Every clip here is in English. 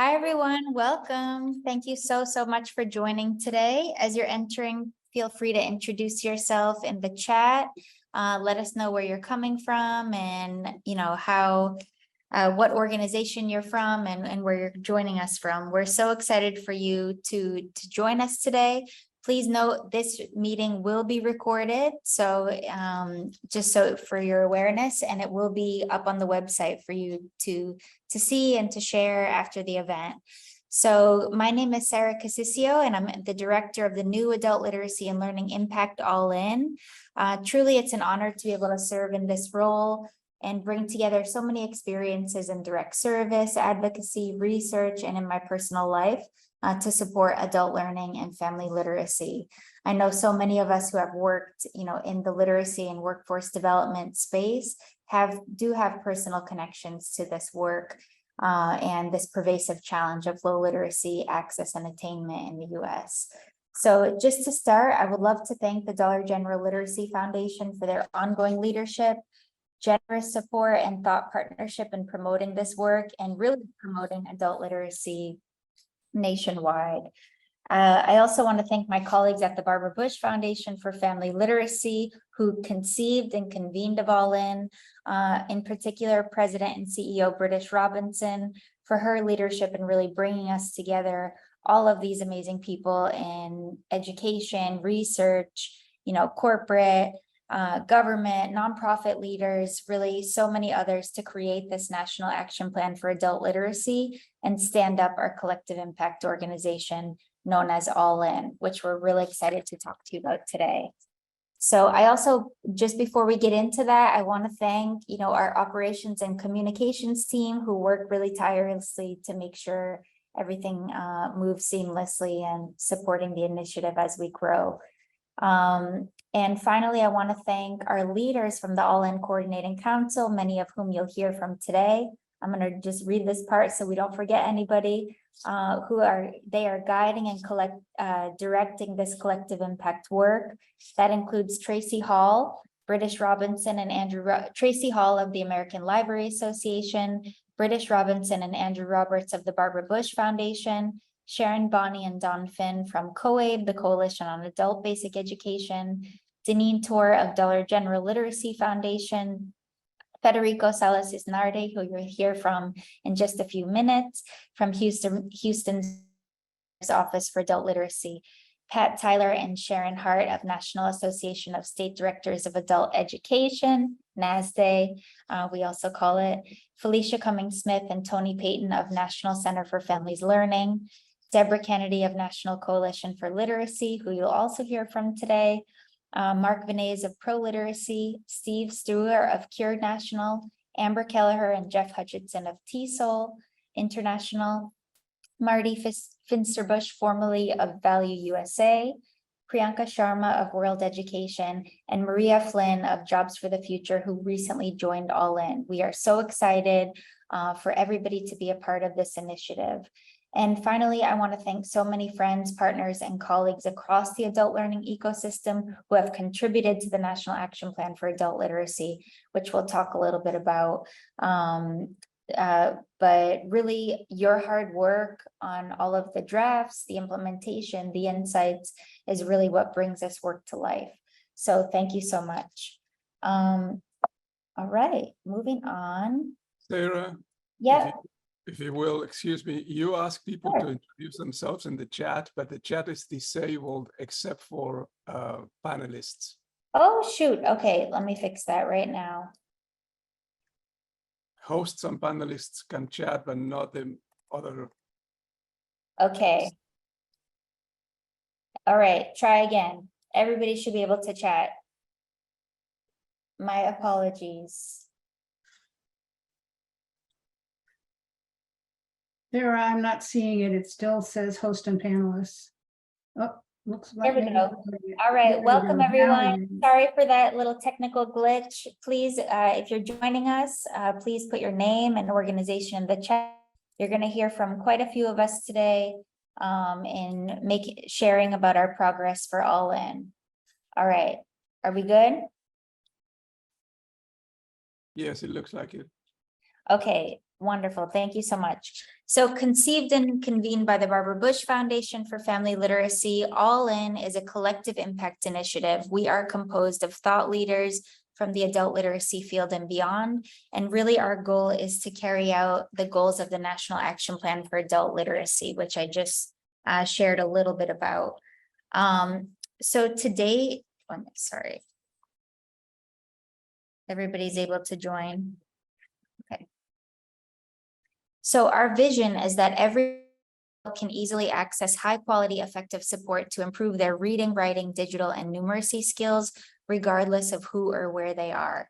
Hi, everyone. Welcome. Thank you so much for joining today. As you're entering, feel free to introduce yourself in the chat. Let us know where you're coming from and, what organization you're from and where you're joining us from. We're so excited for you to join us today. Please note this meeting will be recorded. So just so for your awareness, and it will be up on the website for you to see and to share after the event. So my name is Sarah Casisio, and I'm the director of the new Adult Literacy and Learning Impact All In. Truly, it's an honor to be able to serve in this role and bring together so many experiences in direct service, advocacy, research, and in my personal life to support adult learning and family literacy. I know so many of us who have worked, in the literacy and workforce development space do have personal connections to this work and this pervasive challenge of low literacy access and attainment in the U.S. So just to start, I would love to thank the Dollar General Literacy Foundation for their ongoing leadership, generous support, and thought partnership in promoting this work and really promoting adult literacy nationwide. I also want to thank my colleagues at the Barbara Bush Foundation for Family Literacy, who conceived and convened of All In particular, President and CEO British Robinson, for her leadership in really bringing us together, all of these amazing people in education, research, corporate, government, nonprofit leaders, really so many others to create this national action plan for adult literacy and stand up our collective impact organization known as All In, which we're really excited to talk to you about today. So I also, just before we get into that, I want to thank, our operations and communications team who work really tirelessly to make sure everything moves seamlessly and supporting the initiative as we grow. And finally, I want to thank our leaders from the All In Coordinating Council, many of whom you'll hear from today. I'm going to just read this part so we don't forget anybody they are guiding and directing this collective impact work. That includes Tracy Hall, British Robinson and Tracy Hall of the American Library Association, British Robinson and Andrew Roberts of the Barbara Bush Foundation, Sharon Bonney and Don Finn from COABE, the Coalition on Adult Basic Education, Deneen Tor of Dollar General Literacy Foundation, Federico Salas Isnarde, who you'll hear from in just a few minutes, from Houston's Office for Adult Literacy, Pat Tyler and Sharon Hart of National Association of State Directors of Adult Education, NASDA, we also call it, Felicia Cummings-Smith and Tony Payton of National Center for Families Learning, Deborah Kennedy of National Coalition for Literacy, who you'll also hear from today, Mark Vinayes of Pro Literacy, Steve Stewart of Cure National, Amber Kelleher and Jeff Hutchinson of TESOL International, Marty Finsterbush, formerly of Value USA, Priyanka Sharma of World Education, and Maria Flynn of Jobs for the Future, who recently joined All In. We are so excited for everybody to be a part of this initiative. And finally, I want to thank so many friends, partners, and colleagues across the adult learning ecosystem who have contributed to the National Action Plan for Adult Literacy, which we'll talk a little bit about. But really, your hard work on all of the drafts, the implementation, the insights is really what brings this work to life. So thank you so much. All right, moving on. Sarah, yeah. If you will, excuse me, you ask people Sure. to introduce themselves in the chat, but the chat is disabled except for panelists. Oh, shoot. Okay, let me fix that right now. Hosts and panelists can chat, but not the other. Okay. All right, try again. Everybody should be able to chat. My apologies. There, I'm not seeing it. It still says host and panelists. Oh, looks like. There we maybe- go. All right, There we welcome go. Now everyone. it is. Sorry for that little technical glitch. Please, if you're joining us, please put your name and organization in the chat. You're going to hear from quite a few of us today in sharing about our progress for All In. All right, are we good? Yes, it looks like it. Okay, Wonderful. Thank you so much. So conceived and convened by the Barbara Bush Foundation for Family Literacy, All In is a collective impact initiative. We are composed of thought leaders from the adult literacy field and beyond. And really our goal is to carry out the goals of the National Action Plan for Adult Literacy, which I just shared a little bit about. So today, sorry. Everybody's able to join. Okay. So our vision is that every can easily access high quality, effective support to improve their reading, writing, digital, and numeracy skills, regardless of who or where they are.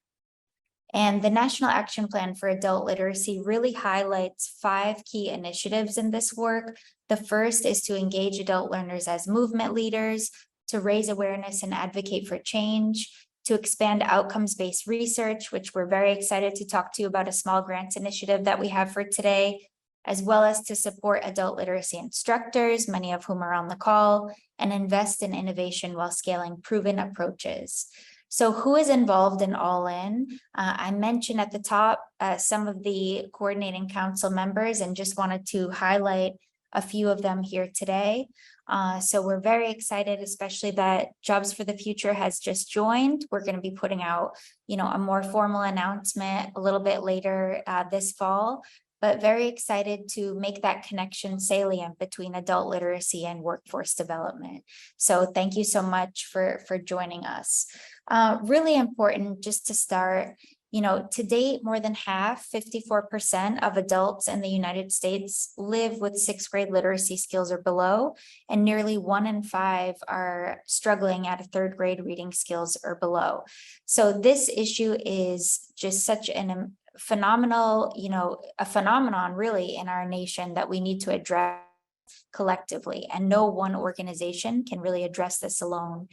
And the National Action Plan for Adult Literacy really highlights 5 key initiatives in this work. The first is to engage adult learners as movement leaders, to raise awareness and advocate for change, to expand outcomes-based research, which we're very excited to talk to you about a small grants initiative that we have for today, as well as to support adult literacy instructors, many of whom are on the call, and invest in innovation while scaling proven approaches. So who is involved in All In? I mentioned at the top some of the coordinating council members and just wanted to highlight a few of them here today. So we're very excited, especially that Jobs for the Future has just joined. We're going to be putting out, a more formal announcement a little bit later this fall, but very excited to make that connection salient between adult literacy and workforce development. So thank you so much for joining us. Really important just to start, to date, more than half, 54% of adults in the United States live with 6th grade literacy skills or below, and nearly 1 in 5 are struggling at 3rd grade reading skills or below. So this issue is just such an phenomenal, a phenomenon really in our nation that we need to address collectively, and no one organization can really address this alone.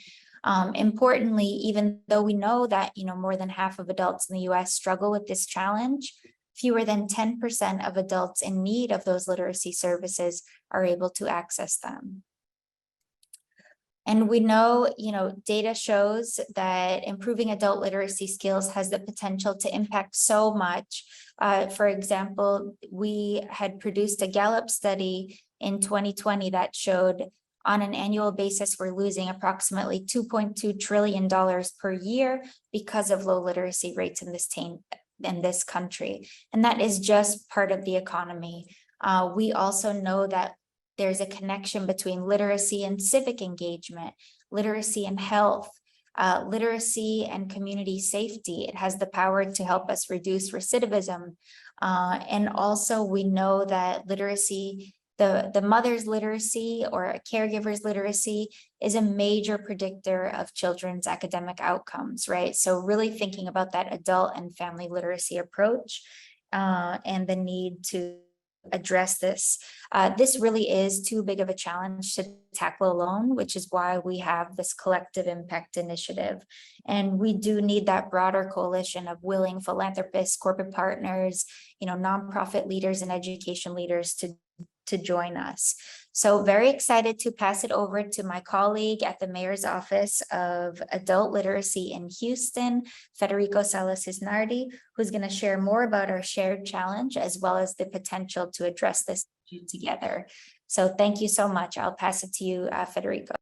Importantly, even though we know that, more than half of adults in the US struggle with this challenge, fewer than 10% of adults in need of those literacy services are able to access them. And we know, data shows that improving adult literacy skills has the potential to impact so much. For example, we had produced a Gallup study in 2020 that showed on an annual basis, we're losing approximately $2.2 trillion per year because of low literacy rates in this country. And that is just part of the economy. We also know that there's a connection between literacy and civic engagement, literacy and health, literacy and community safety. It has the power to help us reduce recidivism. And also we know that literacy, the mother's literacy or a caregiver's literacy is a major predictor of children's academic outcomes, right? So really thinking about that adult and family literacy approach and the need to address this. This really is too big of a challenge to tackle alone, which is why we have this collective impact initiative. And we do need that broader coalition of willing philanthropists, corporate partners, nonprofit leaders and education leaders to join us. So very excited to pass it over to my colleague at the Mayor's Office of Adult Literacy in Houston, Federico Salas-Isnardi, who's going to share more about our shared challenge as well as the potential to address this issue together. So thank you so much. I'll pass it to you, Federico.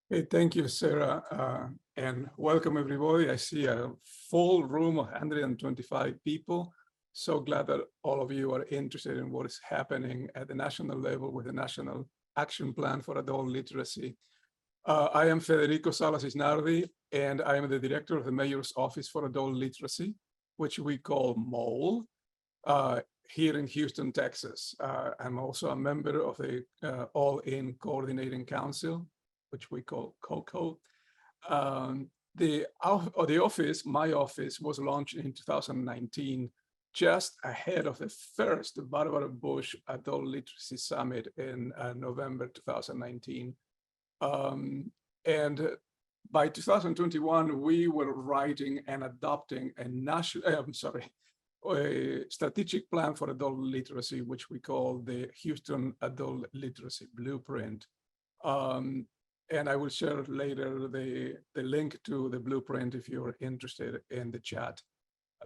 Hey, thank you, Sarah, and welcome everybody. I see a full room of 125 people. So glad that all of you are interested in what is happening at the national level with the National Action Plan for Adult Literacy. I am Federico Salas-Isnardi, and I am the director of the Mayor's Office for Adult Literacy, which we call MOLE, here in Houston, Texas. I'm also a member of the All In Coordinating Council, which we call COCO. My office was launched in 2019, just ahead of the first Barbara Bush Adult Literacy Summit in November 2019. And by 2021, we were writing and adopting a strategic plan for adult literacy, which we call the Houston Adult Literacy Blueprint. And I will share later the link to the blueprint if you're interested in the chat.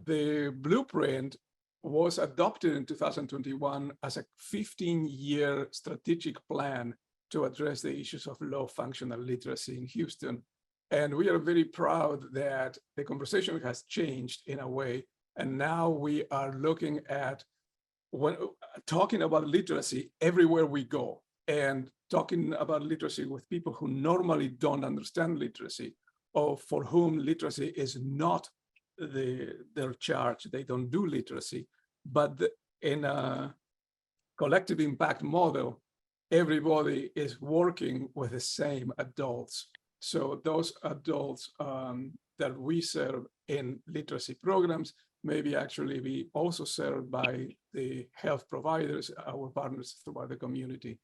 The blueprint was adopted in 2021 as a 15-year strategic plan to address the issues of low functional literacy in Houston. And we are very proud that the conversation has changed in a way. And now we are looking at talking about literacy everywhere we go, and talking about literacy with people who normally don't understand literacy, or for whom literacy is not their charge. They don't do literacy, but in a collective impact model, everybody is working with the same adults. So those adults that we serve in literacy programs maybe actually be also served by the health providers, our partners throughout the community.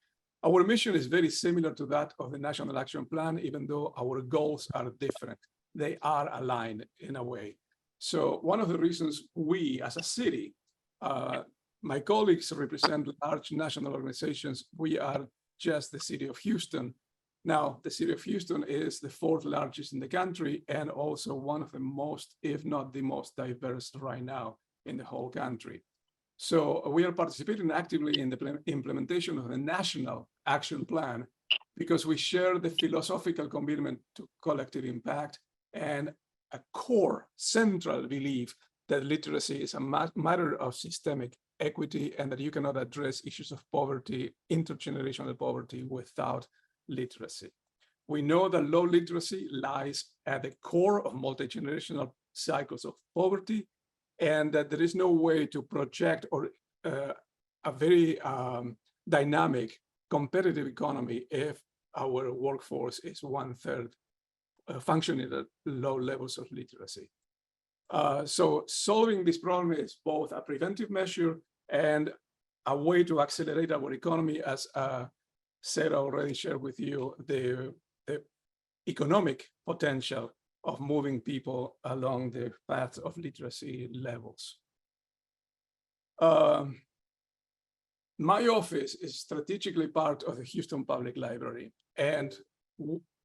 Our mission is very similar to that of the National Action Plan, even though our goals are different. They are aligned in a way. So one of the reasons we as a city, my colleagues represent large national organizations. We are just the city of Houston. Now, the city of Houston is the 4th largest in the country, and also one of the most, if not the most diverse right now in the whole country. So we are participating actively in the implementation of the National Action Plan because we share the philosophical commitment to collective impact and a core central belief that literacy is a matter of systemic equity and that you cannot address issues of poverty, intergenerational poverty, without literacy. We know that low literacy lies at the core of multi-generational cycles of poverty, and that there is no way to project or a very dynamic competitive economy if our workforce is 1/3 functioning at low levels of literacy. So solving this problem is both a preventive measure and a way to accelerate our economy, as Sarah already shared with you, the economic potential of moving people along the path of literacy levels. My office is strategically part of the Houston Public Library, and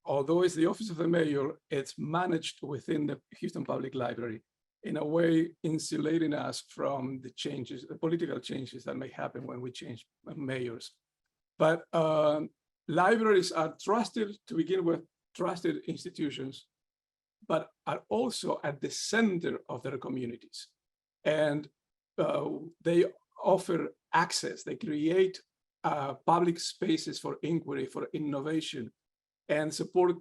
although it's the office of the mayor, it's managed within the Houston Public Library, in a way insulating us from the changes, the political changes that may happen when we change mayors. But libraries are trusted, to begin with, trusted institutions, but are also at the center of their communities. And they offer access, they create public spaces for inquiry, for innovation, and support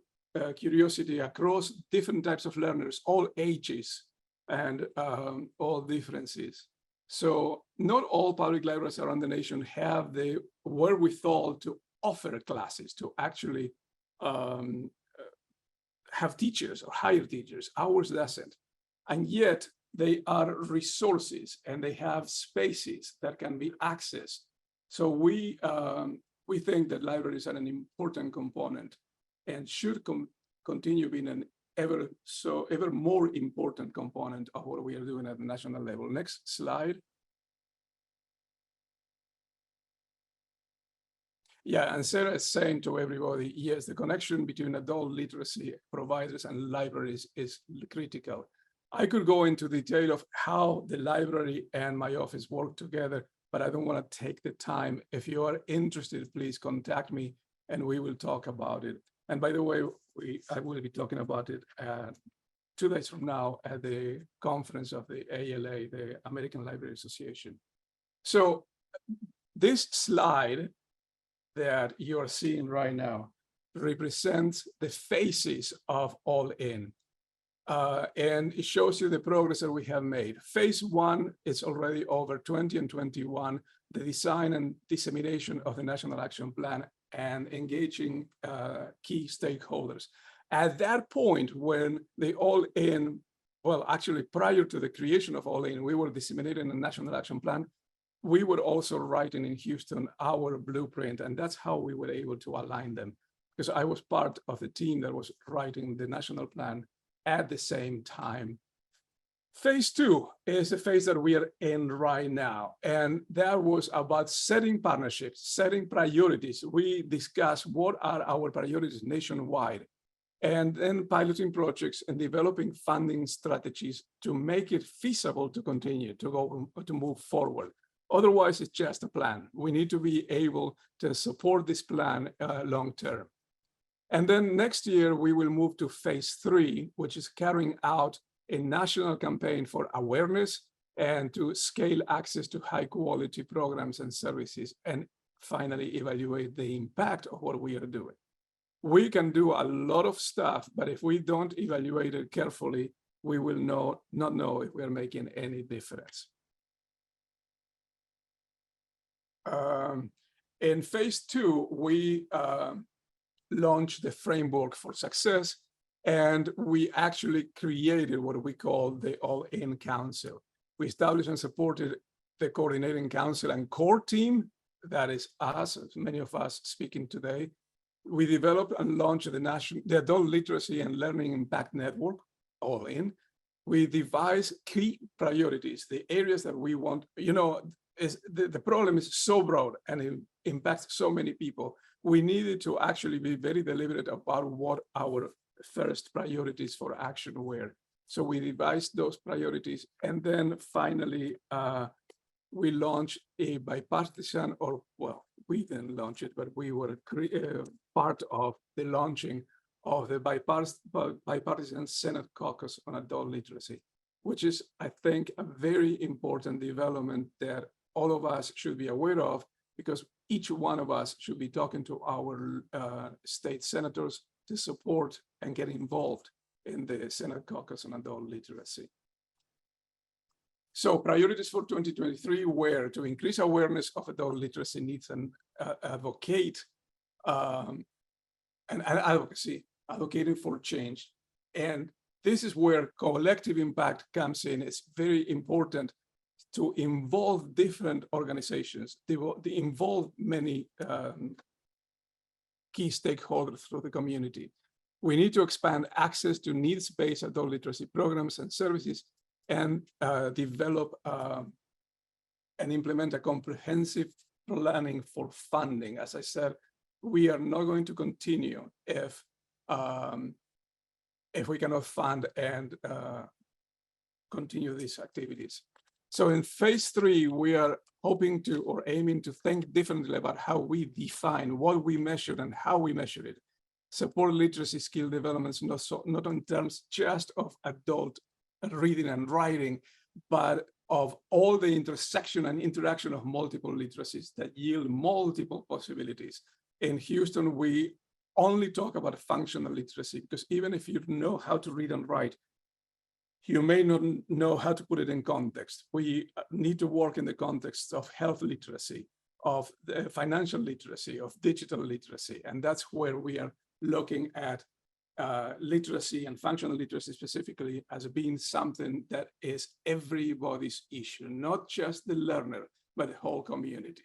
curiosity across different types of learners, all ages and all differences. So not all public libraries around the nation have the wherewithal to offer classes, to actually have teachers or hire teachers. Ours doesn't. And yet they are resources and they have spaces that can be accessed. So we think that libraries are an important component and should continue being an ever more important component of what we are doing at the national level. Next slide. Yeah, and Sarah is saying to everybody, yes, the connection between adult literacy providers and libraries is critical. I could go into detail of how the library and my office work together, but I don't want to take the time. If you are interested, please contact me and we will talk about it. And by the way, I will be talking about it 2 days from now at the conference of the ALA, the American Library Association. So this slide that you are seeing right now represents the phases of All In. And it shows you the progress that we have made. Phase 1 is already over. 20 and 21, the design and dissemination of the National Action Plan and engaging key stakeholders. At that point, when the All In, well, actually prior to the creation of All In, we were disseminating a National Action Plan. We were also writing in Houston our blueprint, and that's how we were able to align them, because I was part of the team that was writing the national plan at the same time. Phase 2 is the phase that we are in right now, and that was about setting partnerships, setting priorities. We discussed what are our priorities nationwide, and then piloting projects and developing funding strategies to make it feasible to continue to move forward. Otherwise, it's just a plan. We need to be able to support this plan long term. And then next year, we will move to phase 3, which is carrying out a national campaign for awareness and to scale access to high quality programs and services, and finally evaluate the impact of what we are doing. We can do a lot of stuff, but if we don't evaluate it carefully, we will not know if we're making any difference. In phase 2, we launched the framework for success, and we actually created what we call the All-In Council. We established and supported the Coordinating Council and core team, that is us, many of us speaking today. We developed and launched the Adult Literacy and Learning Impact Network, All-In. We devised key priorities, the areas that we want. The problem is so broad and it impacts so many people. We needed to actually be very deliberate about what our first priorities for action were. So we devised those priorities, and then finally, we launched a bipartisan, we didn't launch it, but we were part of the launching of the bipartisan Senate caucus on adult literacy, which is, I think, a very important development that all of us should be aware of, because each one of us should be talking to our state senators to support and get involved in the Senate caucus on adult literacy. So priorities for 2023 were to increase awareness of adult literacy needs and advocating for change. And this is where collective impact comes in. It's very important to involve different organizations, to involve many key stakeholders through the community. We need to expand access to needs-based adult literacy programs and services, and develop and implement a comprehensive planning for funding. As I said, we are not going to continue if we cannot fund and continue these activities. So in phase 3, we are hoping to or aiming to think differently about how we define what we measure and how we measure it. Support literacy skill developments, not in terms just of adult reading and writing, but of all the intersection and interaction of multiple literacies that yield multiple possibilities. In Houston, we only talk about functional literacy, because even if you know how to read and write, you may not know how to put it in context. We need to work in the context of health literacy, of the financial literacy, of digital literacy, and that's where we are looking at literacy and functional literacy specifically as being something that is everybody's issue, not just the learner, but the whole community.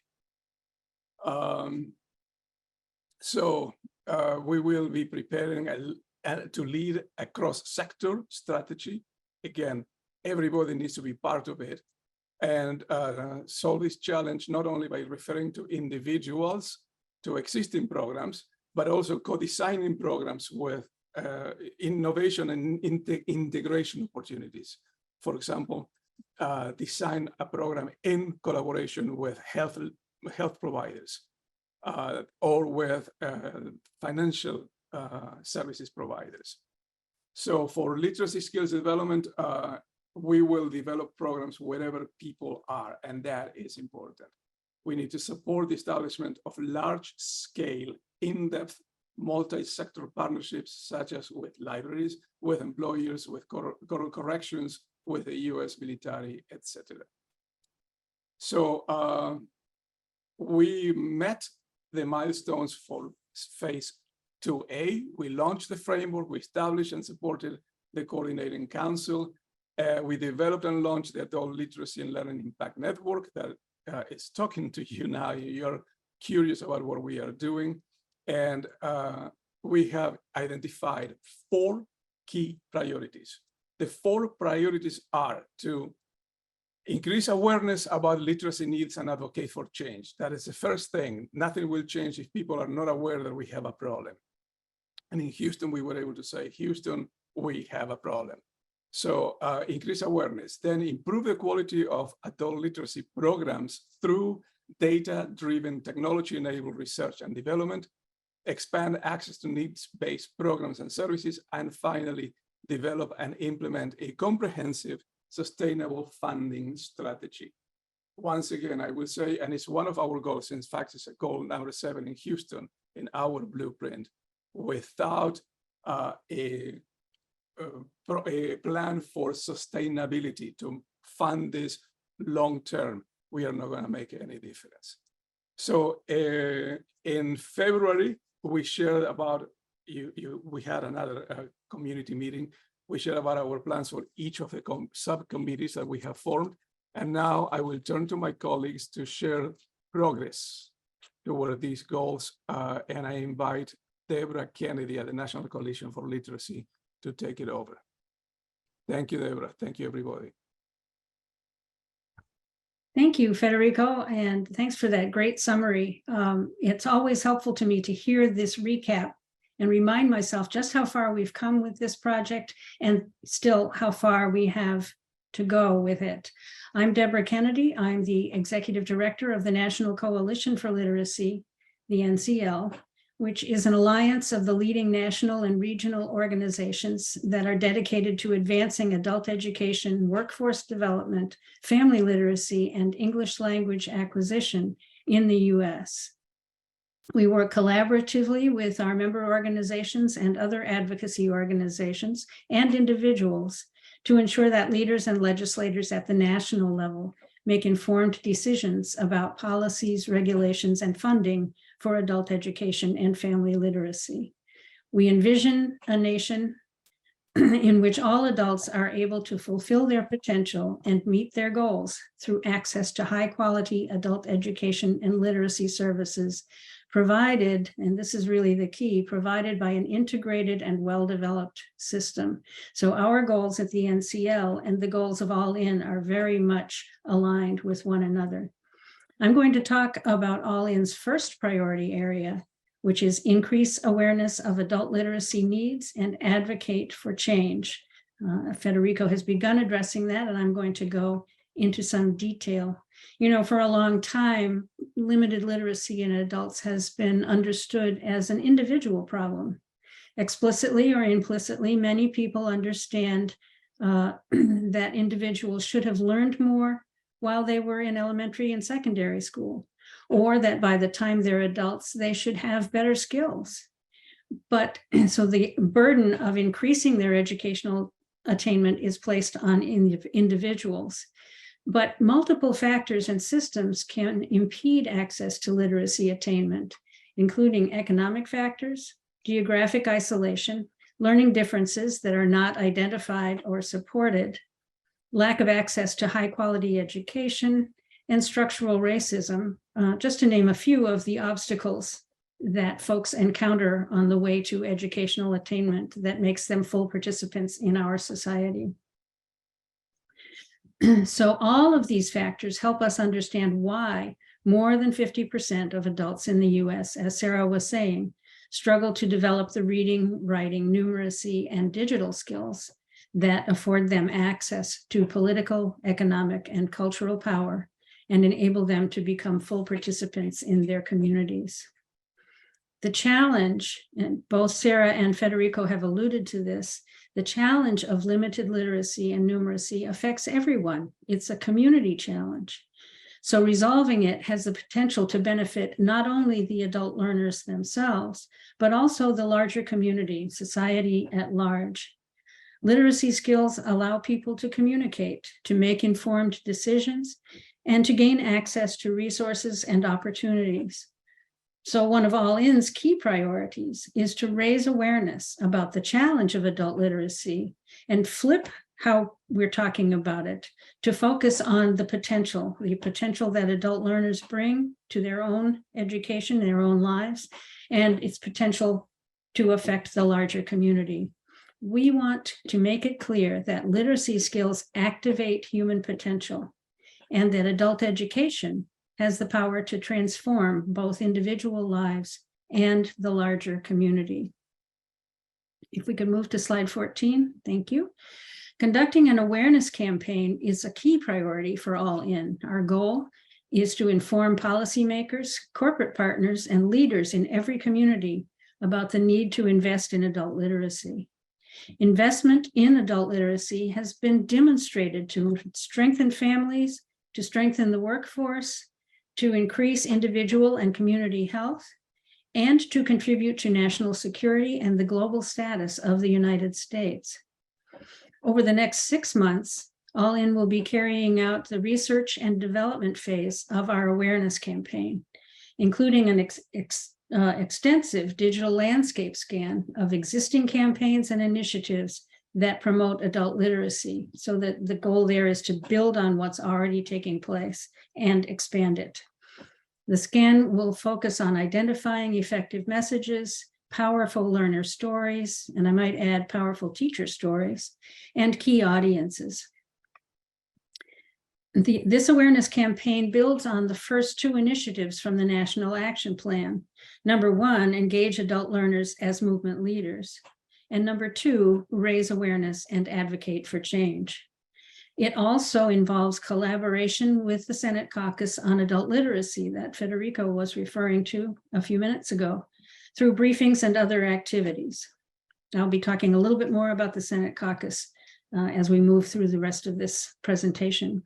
We will be preparing to lead a cross-sector strategy. Again, everybody needs to be part of it, and solve this challenge not only by referring to individuals, to existing programs, but also co-designing programs with innovation and integration opportunities. For example, design a program in collaboration with health providers or with financial services providers. So for literacy skills development, we will develop programs wherever people are, and that is important. We need to support the establishment of large-scale, in-depth, multi-sector partnerships, such as with libraries, with employers, with corrections, with the US military, etc. So we met the milestones for phase 2A. We launched the framework, we established and supported the Coordinating Council. We developed and launched the Adult Literacy and Learning Impact Network that is talking to you now. You're curious about what we are doing. And we have identified 4 key priorities. The 4 priorities are to increase awareness about literacy needs and advocate for change. That is the first thing. Nothing will change if people are not aware that we have a problem. And in Houston, we were able to say, Houston, we have a problem. So increase awareness, then improve the quality of adult literacy programs through data-driven technology-enabled research and development, expand access to needs-based programs and services, and finally, develop and implement a comprehensive, sustainable funding strategy. Once again, I will say, and it's one of our goals, in fact, it's a goal number 7 in Houston in our blueprint, without a plan for sustainability to fund this long-term, we are not going to make any difference. So in February, we shared about, we had another community meeting. We shared about our plans for each of the subcommittees that we have formed. And now I will turn to my colleagues to share progress toward these goals. And I invite Deborah Kennedy at the National Coalition for Literacy to take it over. Thank you, Deborah. Thank you, everybody. Thank you, Federico, and thanks for that great summary. It's always helpful to me to hear this recap and remind myself just how far we've come with this project and still how far we have to go with it. I'm Deborah Kennedy. I'm the Executive Director of the National Coalition for Literacy, the NCL, which is an alliance of the leading national and regional organizations that are dedicated to advancing adult education, workforce development, family literacy, and English language acquisition in the U.S. We work collaboratively with our member organizations and other advocacy organizations and individuals to ensure that leaders and legislators at the national level make informed decisions about policies, regulations, and funding for adult education and family literacy. We envision a nation in which all adults are able to fulfill their potential and meet their goals through access to high-quality adult education and literacy services provided, and this is really the key, provided by an integrated and well-developed system. So our goals at the NCL and the goals of All In are very much aligned with one another. I'm going to talk about All In's first priority area, which is increase awareness of adult literacy needs and advocate for change. Federico has begun addressing that, and I'm going to go into some detail. You know, for a long time, limited literacy in adults has been understood as an individual problem. Explicitly or implicitly, many people understand that individuals should have learned more while they were in elementary and secondary school, or that by the time they're adults, they should have better skills. But so the burden of increasing their educational attainment is placed on individuals. But multiple factors and systems can impede access to literacy attainment, including economic factors, geographic isolation, learning differences that are not identified or supported, lack of access to high-quality education, and structural racism, just to name a few of the obstacles that folks encounter on the way to educational attainment that makes them full participants in our society. So all of these factors help us understand why more than 50% of adults in the US, as Sarah was saying, struggle to develop the reading, writing, numeracy, and digital skills that afford them access to political, economic, and cultural power and enable them to become full participants in their communities. The challenge, and both Sarah and Federico have alluded to this, the challenge of limited literacy and numeracy affects everyone. It's a community challenge. So resolving it has the potential to benefit not only the adult learners themselves, but also the larger community, society at large. Literacy skills allow people to communicate, to make informed decisions, and to gain access to resources and opportunities. So one of All In's key priorities is to raise awareness about the challenge of adult literacy and flip how we're talking about it to focus on the potential that adult learners bring to their own education, their own lives, and its potential to affect the larger community. We want to make it clear that literacy skills activate human potential and that adult education has the power to transform both individual lives and the larger community. If we could move to slide 14, thank you. Conducting an awareness campaign is a key priority for All In. Our goal is to inform policymakers, corporate partners, and leaders in every community about the need to invest in adult literacy. Investment in adult literacy has been demonstrated to strengthen families, to strengthen the workforce, to increase individual and community health, and to contribute to national security and the global status of the United States. Over the next 6 months, All In will be carrying out the research and development phase of our awareness campaign, including an extensive digital landscape scan of existing campaigns and initiatives that promote adult literacy, so that the goal there is to build on what's already taking place and expand it. The scan will focus on identifying effective messages, powerful learner stories, and I might add powerful teacher stories, and key audiences. This awareness campaign builds on the first 2 initiatives from the National Action Plan. Number 1, engage adult learners as movement leaders. And number 2, raise awareness and advocate for change. It also involves collaboration with the Senate Caucus on Adult Literacy that Federico was referring to a few minutes ago, through briefings and other activities. I'll be talking a little bit more about the Senate Caucus as we move through the rest of this presentation.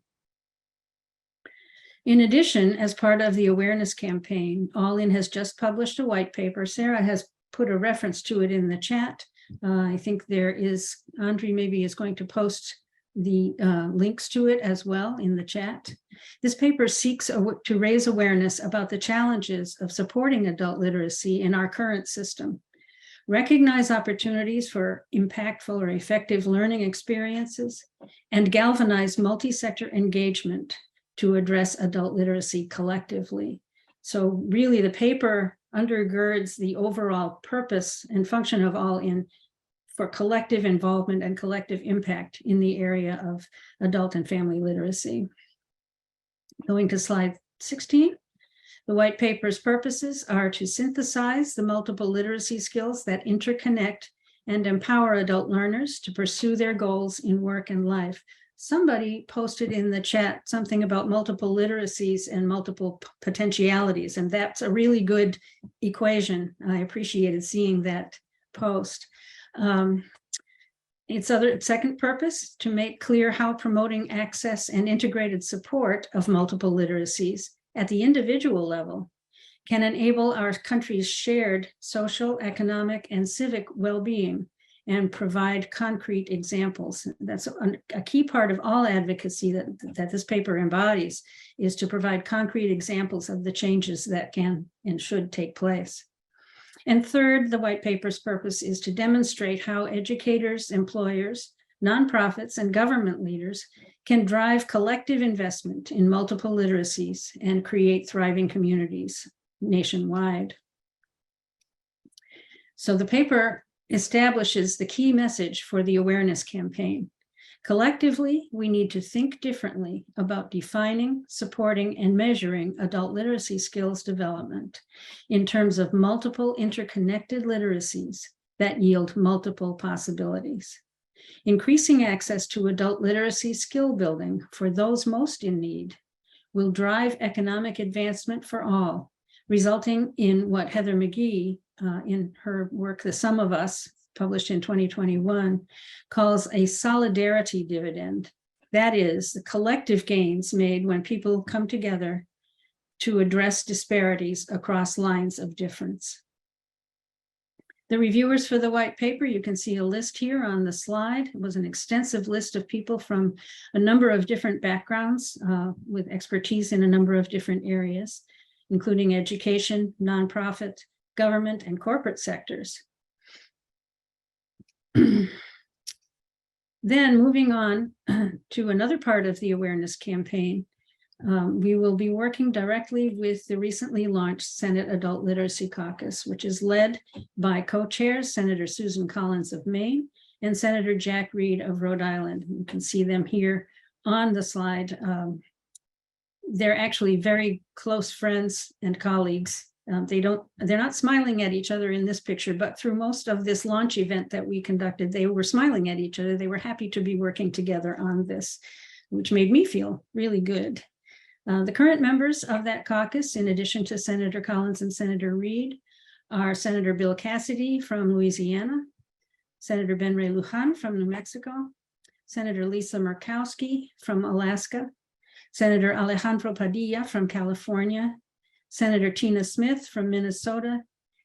In addition, as part of the awareness campaign, All In has just published a white paper. Sarah has put a reference to it in the chat. I think there is, Andre maybe is going to post the links to it as well in the chat. This paper seeks to raise awareness about the challenges of supporting adult literacy in our current system, recognize opportunities for impactful or effective learning experiences, and galvanize multi-sector engagement to address adult literacy collectively. So really the paper undergirds the overall purpose and function of All In for collective involvement and collective impact in the area of adult and family literacy. Going to slide 16. The white paper's purposes are to synthesize the multiple literacy skills that interconnect and empower adult learners to pursue their goals in work and life. Somebody posted in the chat something about multiple literacies and multiple potentialities, and that's a really good equation. I appreciated seeing that post. Its second purpose, to make clear how promoting access and integrated support of multiple literacies at the individual level can enable our country's shared social, economic, and civic well-being, and provide concrete examples. That's a key part of all advocacy that this paper embodies, is to provide concrete examples of the changes that can and should take place. And third, the white paper's purpose is to demonstrate how educators, employers, nonprofits, and government leaders can drive collective investment in multiple literacies and create thriving communities nationwide. So the paper establishes the key message for the awareness campaign. Collectively, we need to think differently about defining, supporting, and measuring adult literacy skills development in terms of multiple interconnected literacies that yield multiple possibilities. Increasing access to adult literacy skill building for those most in need will drive economic advancement for all, resulting in what Heather McGee, in her work, The Sum of Us, published in 2021, calls a solidarity dividend. That is, the collective gains made when people come together to address disparities across lines of difference. The reviewers for the white paper, you can see a list here on the slide. It was an extensive list of people from a number of different backgrounds with expertise in a number of different areas, including education, nonprofit, government, and corporate sectors. Then moving on to another part of the awareness campaign, we will be working directly with the recently launched Senate Adult Literacy Caucus, which is led by co-chairs Senator Susan Collins of Maine and Senator Jack Reed of Rhode Island. You can see them here on the slide. They're actually very close friends and colleagues They're not smiling at each other in this picture, but through most of this launch event that we conducted, they were smiling at each other. They were happy to be working together on this, which made me feel really good. The current members of that caucus, in addition to Senator Collins and Senator Reed, are Senator Bill Cassidy from Louisiana, Senator Ben Ray Lujan from New Mexico, Senator Lisa Murkowski from Alaska, Senator Alejandro Padilla from California, Senator Tina Smith from Minnesota,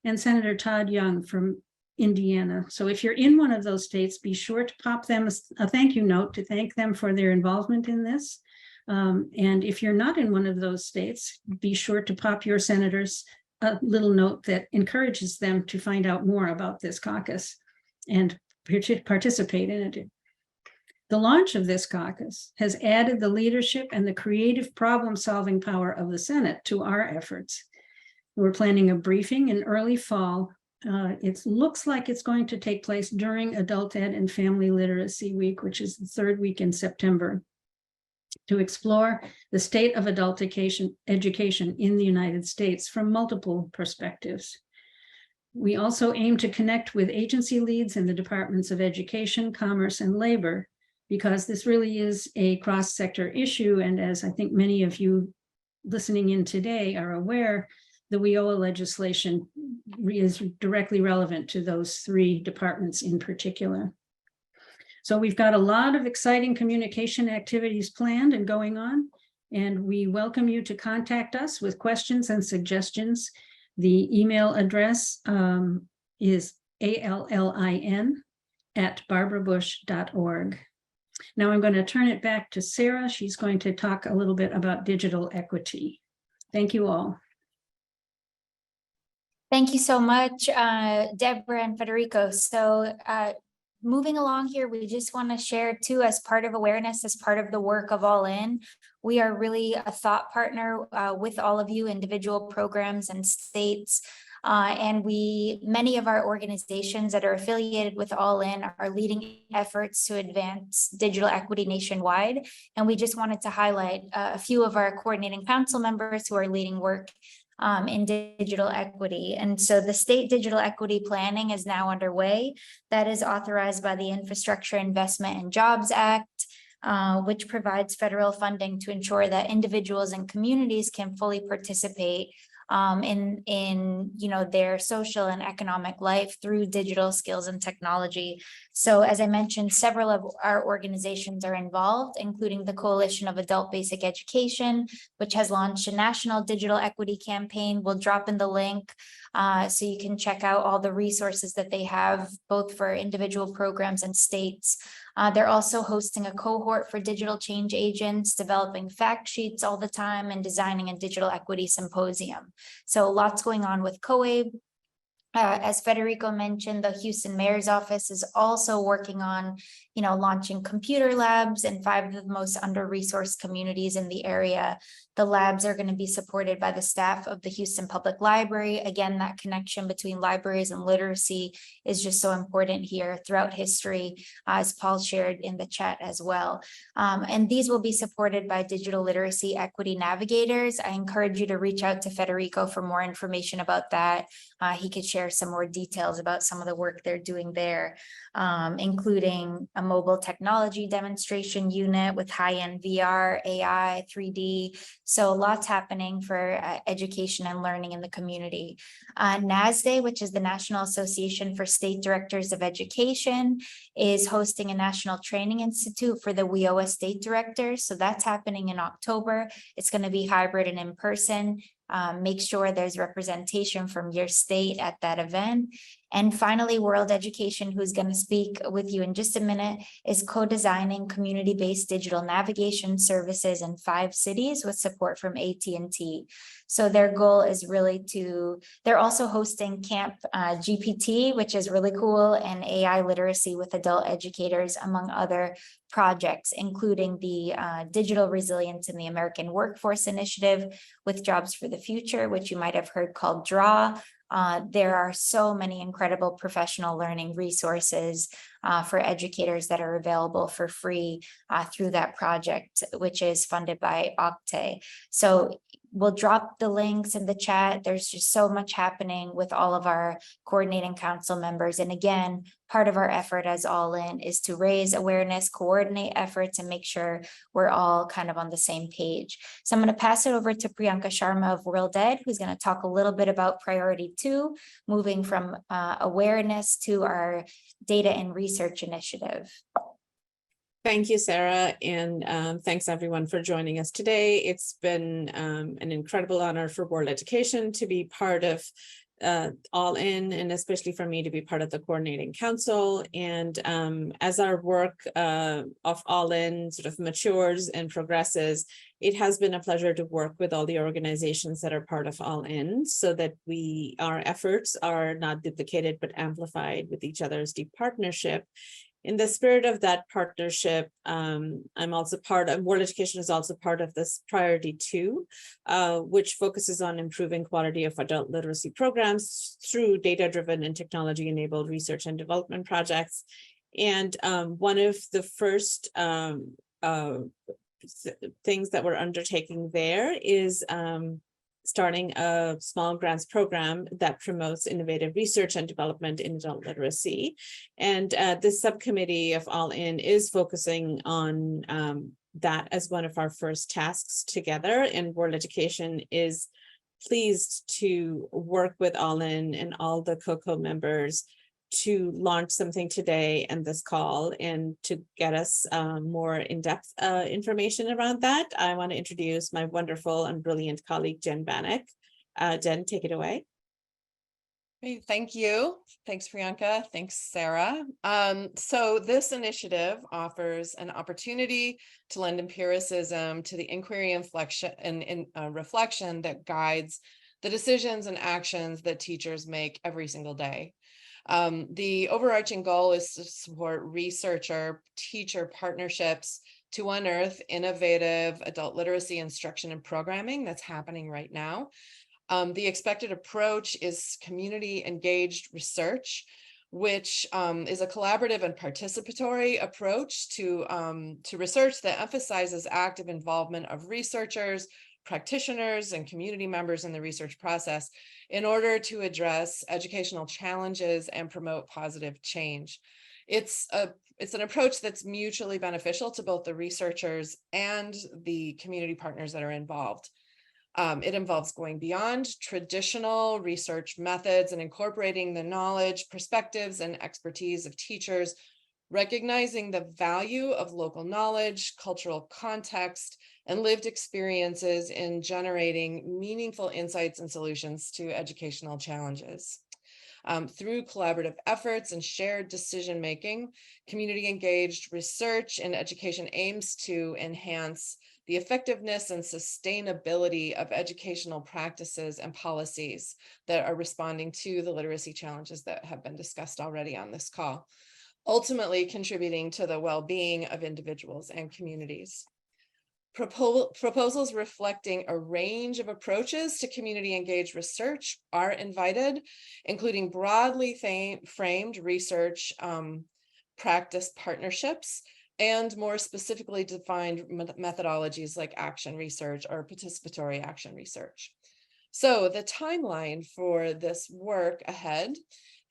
and Senator Todd Young from Indiana. So if you're in one of those states, be sure to pop them a thank you note to thank them for their involvement in this. And if you're not in one of those states, be sure to pop your senators a little note that encourages them to find out more about this caucus and participate in it. The launch of this caucus has added the leadership and the creative problem-solving power of the Senate to our efforts. We're planning a briefing in early fall. It looks like it's going to take place during Adult Ed and Family Literacy Week, which is the third week in September, to explore the state of adult education in the United States from multiple perspectives. We also aim to connect with agency leads in the departments of education, commerce, and labor, because this really is a cross-sector issue. And as I think many of you listening in today are aware, the WIOA legislation is directly relevant to those three departments in particular. So we've got a lot of exciting communication activities planned and going on, and we welcome you to contact us with questions and suggestions. The email address is allin@barbarabush.org. Now I'm going to turn it back to Sarah. She's going to talk a little bit about digital equity. Thank you all. Thank you so much, Deborah and Federico. So moving along here, we just want to share too, as part of awareness, as part of the work of All In, we are really a thought partner with all of you, individual programs and states. And many of our organizations that are affiliated with All In are leading efforts to advance digital equity nationwide. And we just wanted to highlight a few of our coordinating council members who are leading work in digital equity. And so the state digital equity planning is now underway. That is authorized by the Infrastructure Investment and Jobs Act, which provides federal funding to ensure that individuals and communities can fully participate in their social and economic life through digital skills and technology. So as I mentioned, several of our organizations are involved, including the Coalition of Adult Basic Education, which has launched a national digital equity campaign. We'll drop in the link so you can check out all the resources that they have, both for individual programs and states. They're also hosting a cohort for digital change agents, developing fact sheets all the time, and designing a digital equity symposium. So lots going on with COABE. As Federico mentioned, the Houston Mayor's Office is also working on, launching computer labs in 5 of the most under-resourced communities in the area. The labs are going to be supported by the staff of the Houston Public Library. Again, that connection between libraries and literacy is just so important here throughout history, as Paul shared in the chat as well. And these will be supported by digital literacy equity navigators. I encourage you to reach out to Federico for more information about that. He could share some more details about some of the work they're doing there, including a mobile technology demonstration unit with high-end VR, AI, 3D. So lots happening for education and learning in the community. NASDE, which is the National Association for State Directors of Education, is hosting a national training institute for the WIOA state directors. So that's happening in October. It's going to be hybrid and in person. Make sure there's representation from your state at that event. And finally, World Education, who's going to speak with you in just a minute, is co-designing community-based digital navigation services in 5 cities with support from AT&T. So their goal is really they're also hosting Camp GPT, which is really cool, and AI literacy with adult educators, among other projects, including the Digital Resilience in the American Workforce Initiative with Jobs for the Future, which you might have heard called DRAW. There are so many incredible professional learning resources for educators that are available for free through that project, which is funded by Octave. So we'll drop the links in the chat. There's just so much happening with all of our coordinating council members. And again, part of our effort as All In is to raise awareness, coordinate efforts, and make sure we're all kind of on the same page. So I'm going to pass it over to Priyanka Sharma of World Ed, who's going to talk a little bit about priority 2, moving from awareness to our data and research initiative. Thank you, Sarah, and thanks everyone for joining us today. It's been an incredible honor for World Education to be part of All In, and especially for me to be part of the Coordinating Council. And as our work of All In sort of matures and progresses, it has been a pleasure to work with all the organizations that are part of All In so that our efforts are not duplicated but amplified with each other's deep partnership. In the spirit of that partnership, I'm also part of World Education is also part of this priority 2, which focuses on improving quality of adult literacy programs through data-driven and technology-enabled research and development projects. And one of the first things that we're undertaking there is starting a small grants program that promotes innovative research and development in adult literacy. And this subcommittee of All In is focusing on that as one of our first tasks together. And World Education is pleased to work with All In and all the COCO members to launch something today and this call. And to get us more in-depth information around that, I want to introduce my wonderful and brilliant colleague, Jen Bannock. Jen, take it away. Great, thank you. Thanks, Priyanka. Thanks, Sarah. So this initiative offers an opportunity to lend empiricism to the inquiry and reflection that guides the decisions and actions that teachers make every single day. The overarching goal is to support researcher-teacher partnerships to unearth innovative adult literacy instruction and programming that's happening right now. The expected approach is community-engaged research, which is a collaborative and participatory approach to research that emphasizes active involvement of researchers, practitioners, and community members in the research process in order to address educational challenges and promote positive change. It's an approach that's mutually beneficial to both the researchers and the community partners that are involved. It involves going beyond traditional research methods and incorporating the knowledge, perspectives, and expertise of teachers, recognizing the value of local knowledge, cultural context, and lived experiences in generating meaningful insights and solutions to educational challenges. Through collaborative efforts and shared decision-making, community-engaged research in education aims to enhance the effectiveness and sustainability of educational practices and policies that are responding to the literacy challenges that have been discussed already on this call, ultimately contributing to the well-being of individuals and communities. Proposals reflecting a range of approaches to community-engaged research are invited, including broadly framed research practice partnerships and more specifically defined methodologies like action research or participatory action research. So the timeline for this work ahead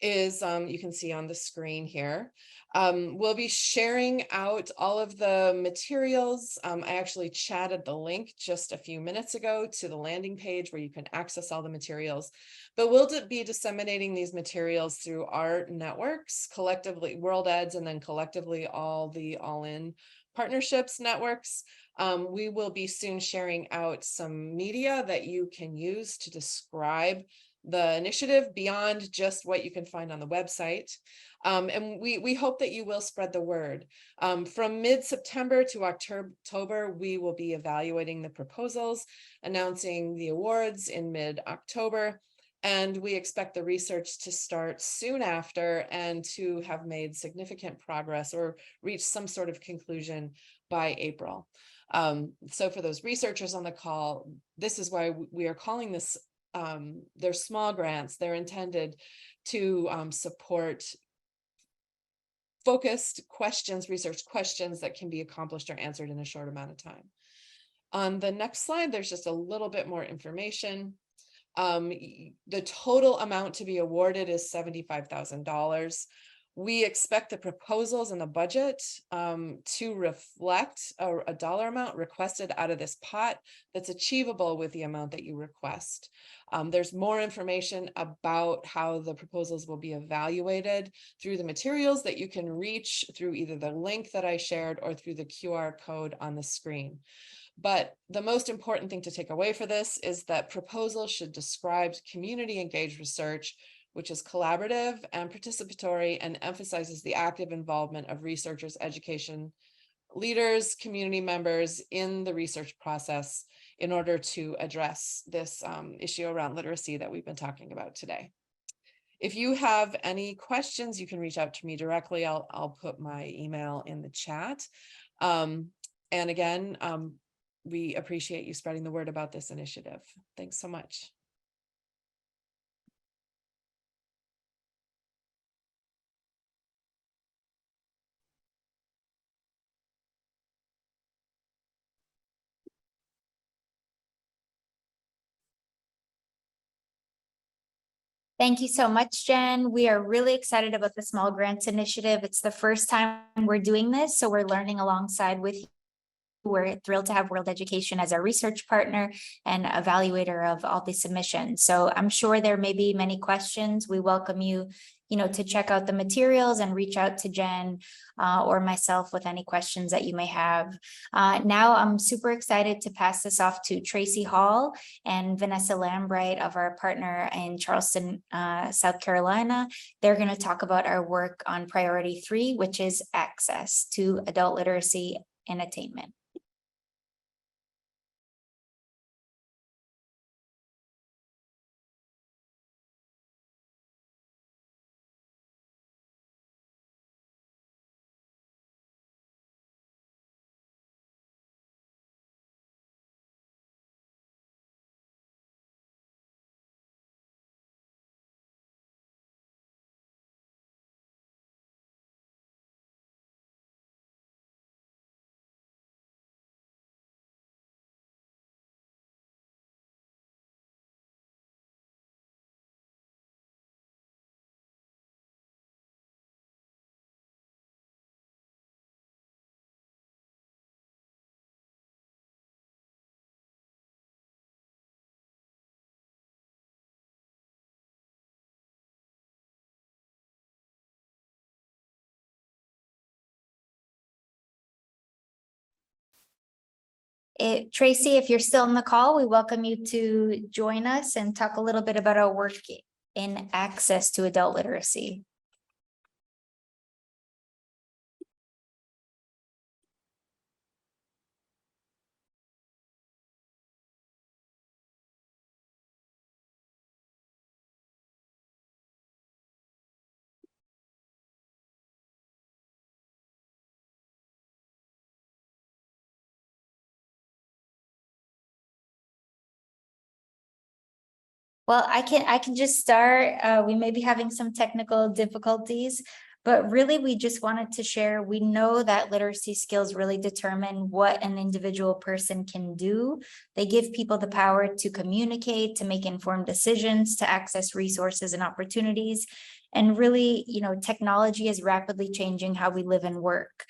is, you can see on the screen here. We'll be sharing out all of the materials. I actually chatted the link just a few minutes ago to the landing page where you can access all the materials, but we'll be disseminating these materials through our networks, collectively World Eds, and then collectively all the All In partnerships networks. We will be soon sharing out some media that you can use to describe the initiative beyond just what you can find on the website. And we hope that you will spread the word. From mid-September to October, we will be evaluating the proposals, announcing the awards in mid-October, and we expect the research to start soon after and to have made significant progress or reach some sort of conclusion by April. So for those researchers on the call, this is why we are calling this they're small grants. They're intended to support focused questions, research questions that can be accomplished or answered in a short amount of time. On the next slide, there's just a little bit more information. The total amount to be awarded is $75,000. We expect the proposals in the budget to reflect a dollar amount requested out of this pot that's achievable with the amount that you request. There's more information about how the proposals will be evaluated through the materials that you can reach through either the link that I shared or through the QR code on the screen. But the most important thing to take away for this is that proposals should describe community engaged research, which is collaborative and participatory and emphasizes the active involvement of researchers, education leaders, community members in the research process in order to address this issue around literacy that we've been talking about today. If you have any questions, you can reach out to me directly. I'll put my email in the chat. And again, we appreciate you spreading the word about this initiative. Thanks so much. Thank you so much, Jen. We are really excited about the Small Grants Initiative. It's the first time we're doing this, so we're learning alongside with you. We're thrilled to have World Education as our research partner and evaluator of all the submissions. So I'm sure there may be many questions. We welcome you, to check out the materials and reach out to Jen or myself with any questions that you may have. Now I'm super excited to pass this off to Tracy Hall and Vanessa Lambright of our partner in Charleston, South Carolina. They're going to talk about our work on priority 3, which is access to adult literacy and attainment. Tracy, if you're still on the call, we welcome you to join us and talk a little bit about our work in access to adult literacy. Well, I can just start. We may be having some technical difficulties, but really we just wanted to share, we know that literacy skills really determine what an individual person can do. They give people the power to communicate, to make informed decisions, to access resources and opportunities. And really, technology is rapidly changing how we live and work.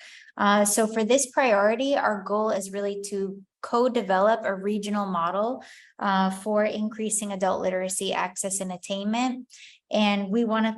So for this priority, our goal is really to co-develop a regional model for increasing adult literacy access and attainment. And we want to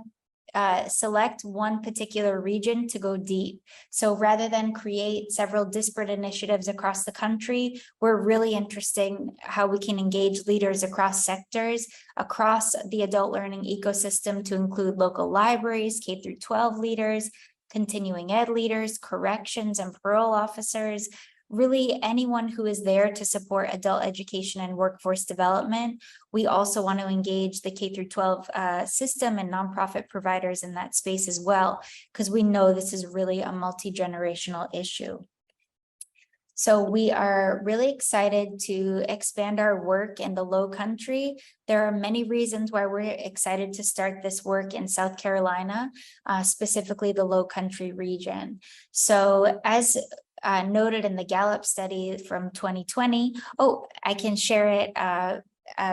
select one particular region to go deep. So rather than create several disparate initiatives across the country, we're really interested in how we can engage leaders across sectors, across the adult learning ecosystem, to include local libraries, K-12 leaders, continuing ed leaders, corrections and parole officers, really anyone who is there to support adult education and workforce development. We also want to engage the K-12 system and nonprofit providers in that space as well, because we know this is really a multi-generational issue. So we are really excited to expand our work in the Lowcountry. There are many reasons why we're excited to start this work in South Carolina, specifically the Lowcountry region. So as noted in the Gallup study from 2020. Oh, I can share it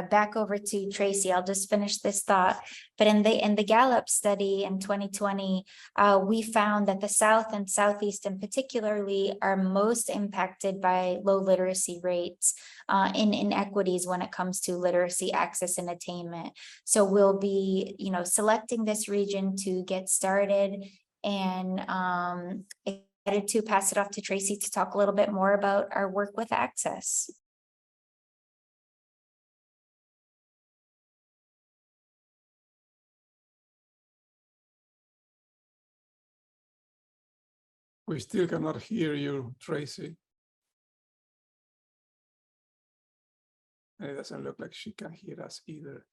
back over to Tracy. I'll just finish this thought. But in the Gallup study in 2020, we found that the South and Southeast in particularly are most impacted by low literacy rates in inequities when it comes to literacy, access, and attainment. So we'll be, selecting this region to get started, and excited to pass it off to Tracy to talk a little bit more about our work with access. We still cannot hear you, Tracy. And it doesn't look like she can hear us either.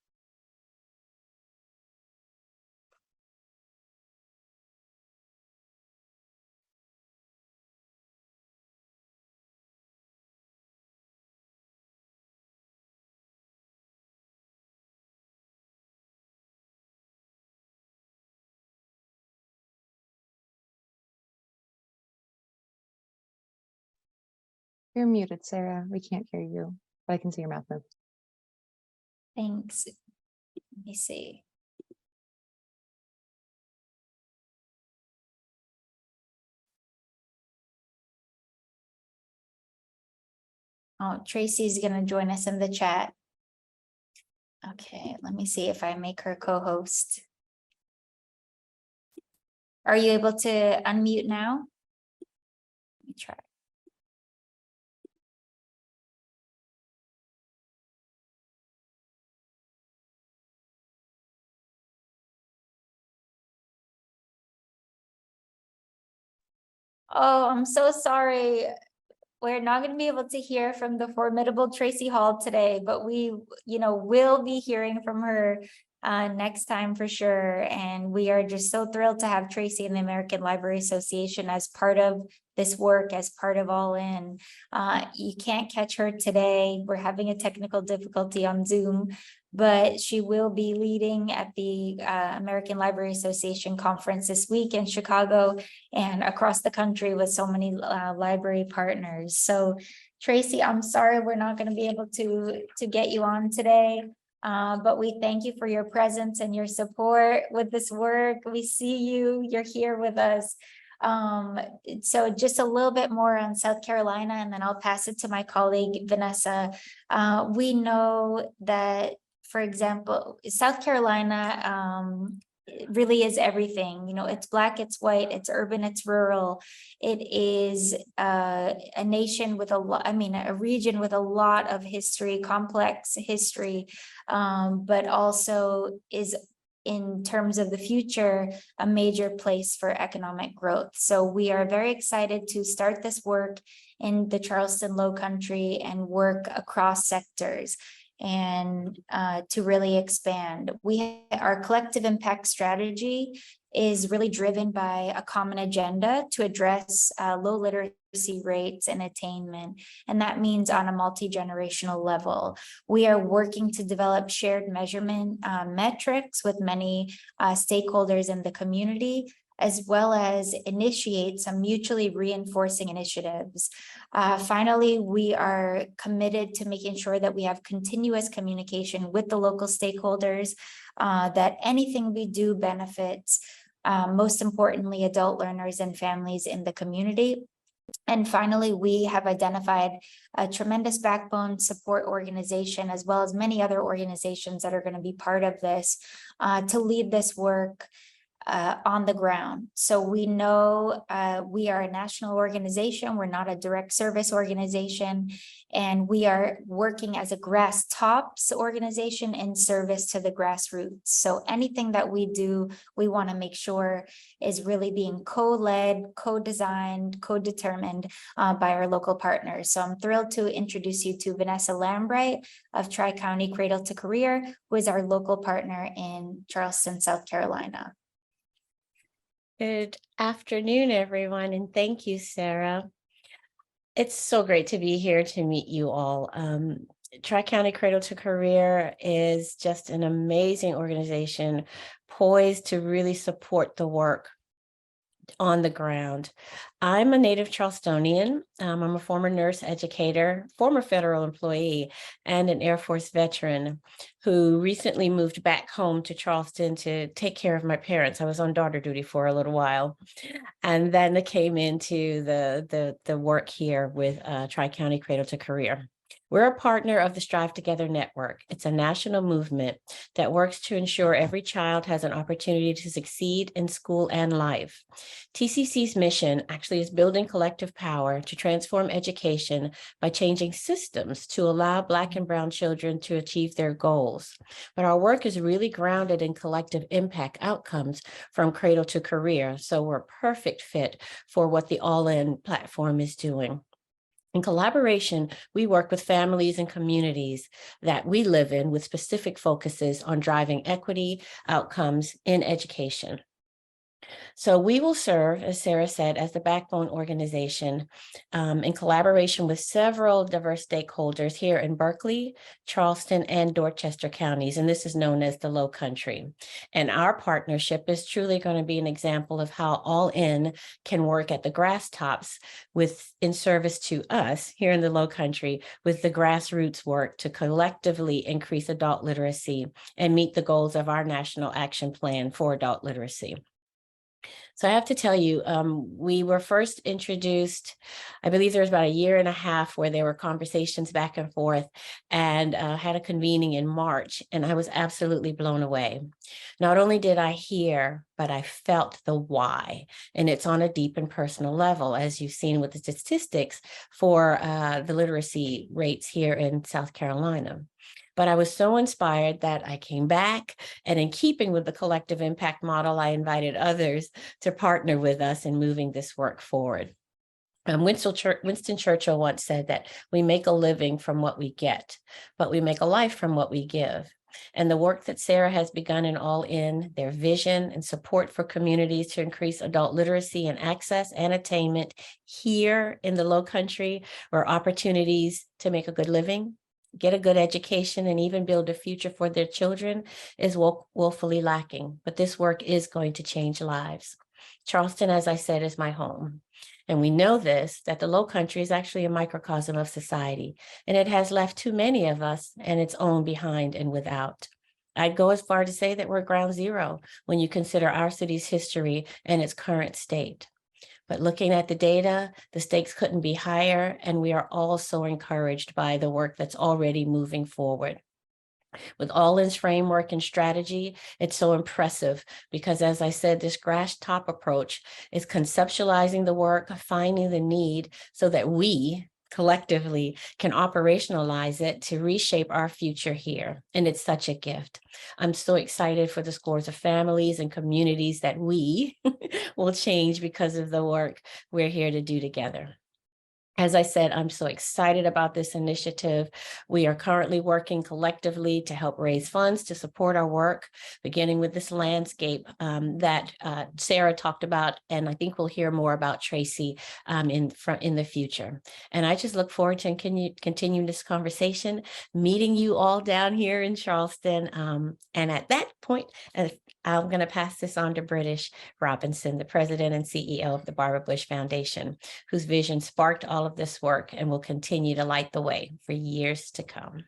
You're muted, Sarah. We can't hear you, but I can see your mouth move. Thanks. Let me see. Oh, Tracy's going to join us in the chat. Okay, let me see if I make her co-host. Are you able to unmute now? Let me try. Oh, I'm so sorry. We're not going to be able to hear from the formidable Tracy Hall today, but we, will be hearing from her next time for sure. And we are just so thrilled to have Tracy and the American Library Association as part of this work, as part of All In. You can't catch her today. We're having a technical difficulty on Zoom, but she will be leading at the American Library Association conference this week in Chicago and across the country with so many library partners. So Tracy, I'm sorry we're not going to be able to get you on today, but we thank you for your presence and your support with this work. We see you, you're here with us. So just a little bit more on South Carolina, and then I'll pass it to my colleague, Vanessa. We know that, for example, South Carolina it really is everything. It's Black, it's white, it's urban, it's rural. It is a nation with a region with a lot of history, complex history, but also is, in terms of the future, a major place for economic growth. So we are very excited to start this work in the Charleston Lowcountry and work across sectors and to really expand. Our collective impact strategy is really driven by a common agenda to address low literacy rates and attainment. And that means on a multi-generational level. We are working to develop shared measurement metrics with many stakeholders in the community, as well as initiate some mutually reinforcing initiatives. Finally, we are committed to making sure that we have continuous communication with the local stakeholders, that anything we do benefits, most importantly, adult learners and families in the community. And finally, we have identified a tremendous backbone support organization, as well as many other organizations that are going to be part of this to lead this work on the ground. So we know we are a national organization. We're not a direct service organization, and we are working as a grass tops organization in service to the grassroots. So anything that we do, we want to make sure is really being co-led, co-designed, co-determined by our local partners. So I'm thrilled to introduce you to Vanessa Lambright of Tri-County Cradle to Career, who is our local partner in Charleston, South Carolina. Good afternoon, everyone, and thank you, Sarah. It's so great to be here to meet you all. Tri-County Cradle to Career is just an amazing organization poised to really support the work on the ground. I'm a native Charlestonian. I'm a former nurse educator, former federal employee, and an Air Force veteran who recently moved back home to Charleston to take care of my parents. I was on daughter duty for a little while. And then I came into the work here with Tri-County Cradle to Career. We're a partner of the Strive Together Network. It's a national movement that works to ensure every child has an opportunity to succeed in school and life. TCC's mission actually is building collective power to transform education by changing systems to allow Black and Brown children to achieve their goals. But our work is really grounded in collective impact outcomes from cradle to career. So we're a perfect fit for what the All In platform is doing. In collaboration, we work with families and communities that we live in with specific focuses on driving equity outcomes in education. So we will serve, as Sarah said, as the backbone organization in collaboration with several diverse stakeholders here in Berkeley, Charleston, and Dorchester counties, and this is known as the Lowcountry. And our partnership is truly going to be an example of how All In can work at the grass tops in service to us here in the Lowcountry with the grassroots work to collectively increase adult literacy and meet the goals of our National Action Plan for Adult Literacy. So I have to tell you, we were first introduced, I believe there was about a year and a half where there were conversations back and forth, and had a convening in March, and I was absolutely blown away. Not only did I hear, but I felt the why, and it's on a deep and personal level, as you've seen with the statistics for the literacy rates here in South Carolina. But I was so inspired that I came back, and in keeping with the collective impact model, I invited others to partner with us in moving this work forward. Winston Churchill once said that we make a living from what we get, but we make a life from what we give. And the work that Sarah has begun in All In, their vision and support for communities to increase adult literacy and access and attainment here in the Lowcountry, where opportunities to make a good living, get a good education, and even build a future for their children is woefully lacking. But this work is going to change lives. Charleston, as I said, is my home. And we know this, that the Lowcountry is actually a microcosm of society, and it has left too many of us and its own behind and without. I'd go as far to say that we're ground zero when you consider our city's history and its current state. But looking at the data, the stakes couldn't be higher, and we are all so encouraged by the work that's already moving forward. With All In's framework and strategy, it's so impressive because, as I said, this grass top approach is conceptualizing the work, finding the need so that we collectively can operationalize it to reshape our future here. And it's such a gift. I'm so excited for the scores of families and communities that we will change because of the work we're here to do together. As I said, I'm so excited about this initiative. We are currently working collectively to help raise funds to support our work, beginning with this landscape that Sarah talked about, and I think we'll hear more about Tracy in the future. And I just look forward to continuing this conversation, meeting you all down here in Charleston. And at that point, I'm going to pass this on to British Robinson, the president and CEO of the Barbara Bush Foundation, whose vision sparked all of this work and will continue to light the way for years to come.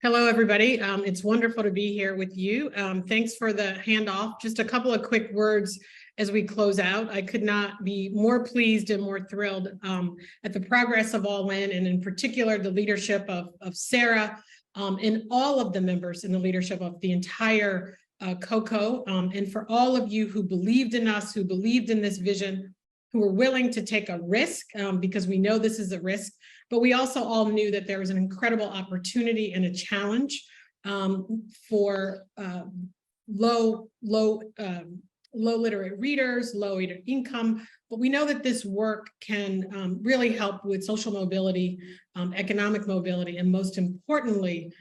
Hello, everybody. It's wonderful to be here with you. Thanks for the handoff. Just a couple of quick words as we close out. I could not be more pleased and more thrilled at the progress of All In, and in particular, the leadership of Sarah, and all of the members in the leadership of the entire COCO, and for all of you who believed in us, who believed in this vision, who were willing to take a risk, because we know this is a risk, but we also all knew that there was an incredible opportunity and a challenge for low literate readers, low income, but we know that this work can really help with social mobility, economic mobility, and most importantly,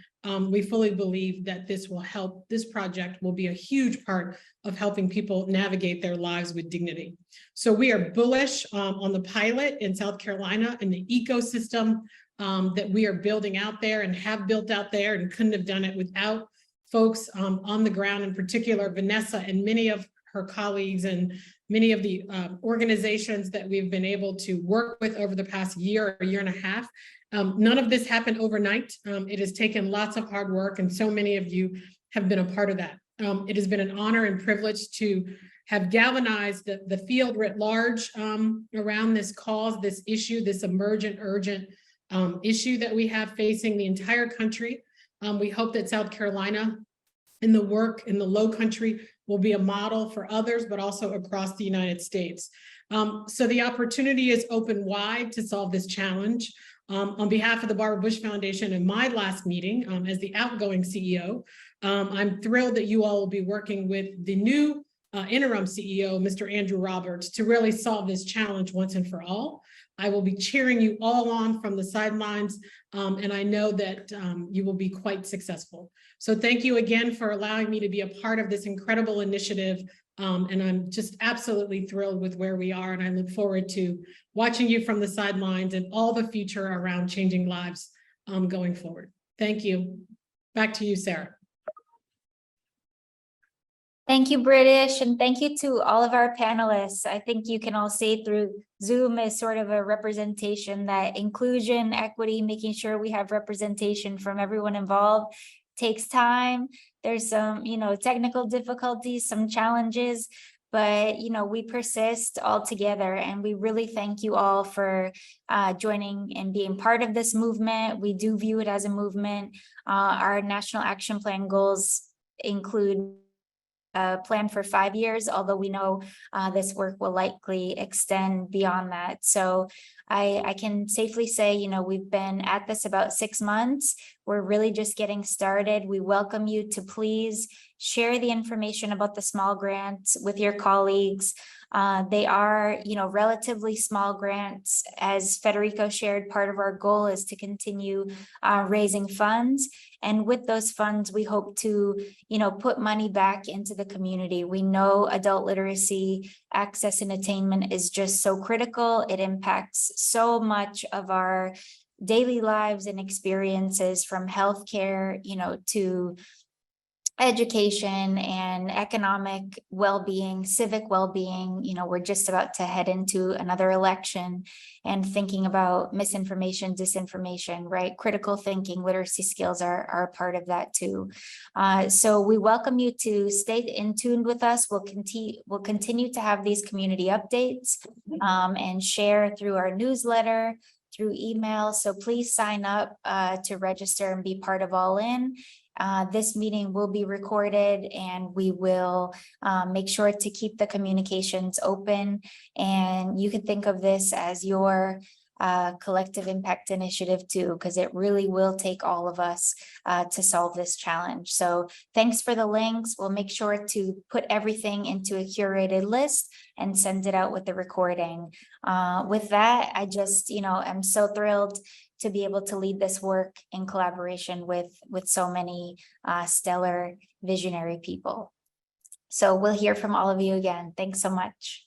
we fully believe that this will help, this project will be a huge part of helping people navigate their lives with dignity. So we are bullish on the pilot in South Carolina and the ecosystem that we are building out there and have built out there, and couldn't have done it without folks on the ground, in particular Vanessa and many of her colleagues and many of the organizations that we've been able to work with over the past year or year and a half. None of this happened overnight. It has taken lots of hard work, and so many of you have been a part of that. It has been an honor and privilege to have galvanized the field writ large around this cause, this issue, this emergent, urgent issue that we have facing the entire country. We hope that South Carolina in the work in the Lowcountry will be a model for others, but also across the United States. So the opportunity is open wide to solve this challenge. On behalf of the Barbara Bush Foundation, in my last meeting as the outgoing CEO, I'm thrilled that you all will be working with the new interim CEO, Mr. Andrew Roberts, to really solve this challenge once and for all. I will be cheering you all on from the sidelines, and I know that you will be quite successful. So thank you again for allowing me to be a part of this incredible initiative, and I'm just absolutely thrilled with where we are, and I look forward to watching you from the sidelines and all the future around changing lives going forward. Thank you. Back to you, Sarah. Thank you, British, and thank you to all of our panelists. I think you can all see through Zoom is sort of a representation that inclusion, equity, making sure we have representation from everyone involved takes time. There's some, technical difficulties, some challenges, but, we persist all together, and we really thank you all for joining and being part of this movement. We do view it as a movement. Our National Action Plan goals include plan for 5 years, although we know this work will likely extend beyond that. So I can safely say, we've been at this about 6 months. We're really just getting started. We welcome you to please share the information about the small grants with your colleagues. They are, relatively small grants. As Federico shared, part of our goal is to continue raising funds. And with those funds, we hope to, put money back into the community. We know adult literacy, access and attainment is just so critical. It impacts so much of our daily lives and experiences, from healthcare, to education and economic well-being, civic well-being. We're just about to head into another election, and thinking about misinformation, disinformation, right? Critical thinking, literacy skills are a part of that too. So we welcome you to stay in tune with us. We'll continue to have these community updates and share through our newsletter, through email. So please sign up to register and be part of All In. This meeting will be recorded, and we will make sure to keep the communications open. And you can think of this as your collective impact initiative too, because it really will take all of us to solve this challenge. So thanks for the links. We'll make sure to put everything into a curated list and send it out with the recording. With that, I just, I'm so thrilled to be able to lead this work in collaboration with so many stellar visionary people. So we'll hear from all of you again. Thanks so much.